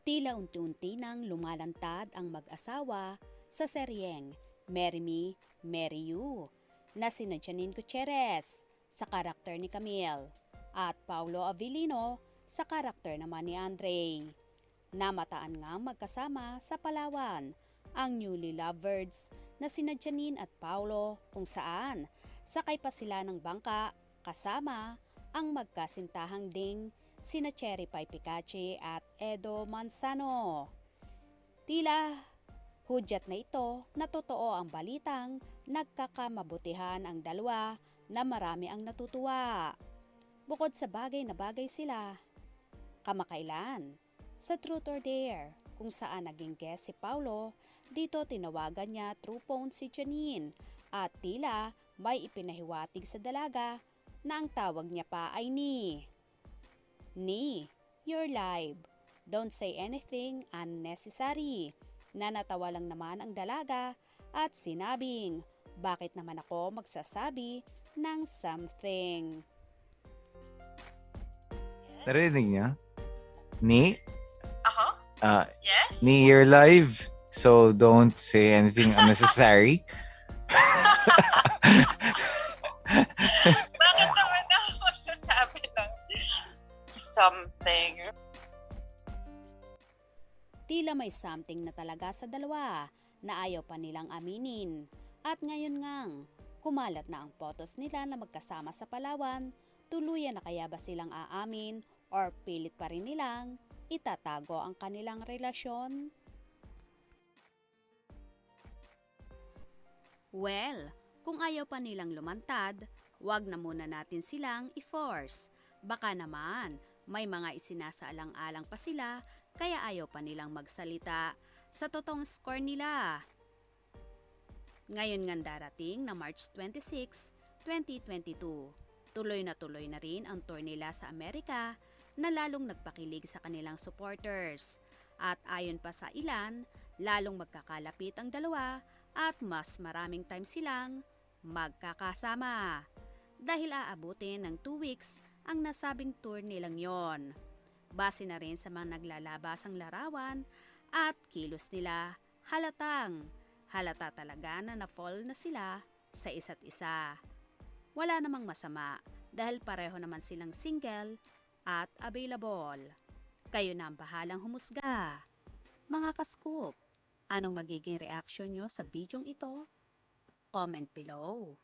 Tila unti-unti nang lumalantad ang mag-asawa sa seryeng Marry Me, Marry You na sina Janine Gutierrez sa karakter ni Camille at Paulo Avellino sa karakter naman ni Andre. Namataan ngang magkasama sa Palawan ang newly lovebirds na sina Janine at Paulo kung saan sakay pa sila ng bangka kasama ang magkasintahang ding sina Cherry Pie Picache at Edo Manzano. Tila hudyat na ito na totoo ang balitang nagkakamabutihan ang dalawa na marami ang natutuwa. Bukod sa bagay na bagay sila, kamakailan, sa Truth or Dare, kung saan naging guest si Paulo, dito tinawagan niya through phone si Janine at tila may ipinahiwatig sa dalaga na ang tawag niya pa ay Ni, you're live. Don't say anything unnecessary. Nanatawa lang naman ang dalaga at sinabing, bakit naman ako magsasabi ng something? Narinig niya? Ni? Ako? Yes? Ni, you're live. So don't say anything unnecessary. Bakit naman ako magsasabi ng something? Tila may something na talaga sa dalawa na ayaw pa nilang aminin. At ngayon ngang, kumalat na ang photos nila na magkasama sa Palawan, tuluyan na kaya ba silang aamin or pilit pa rin nilang itatago ang kanilang relasyon? Well, kung ayaw pa nilang lumantad, wag na muna natin silang i-force. Baka naman, may mga isinasaalang-alang pa sila kaya ayaw pa nilang magsalita sa totoong score nila. Ngayon nga darating na March 26, 2022, tuloy na rin ang tour nila sa Amerika na lalong nagpakilig sa kanilang supporters. At ayon pa sa ilan, lalong magkakalapit ang dalawa at mas maraming time silang magkakasama. Dahil aabutin ng 2 weeks ang nasabing tour nilang yon. Base na rin sa mga naglalabasang larawan at kilos nila, halata talaga na na-fall na sila sa isa't isa. Wala namang masama dahil pareho naman silang single at available. Kayo na ang bahalang humusga. Mga ka-scoop, anong magiging reaction nyo sa bidyong ito? Comment below.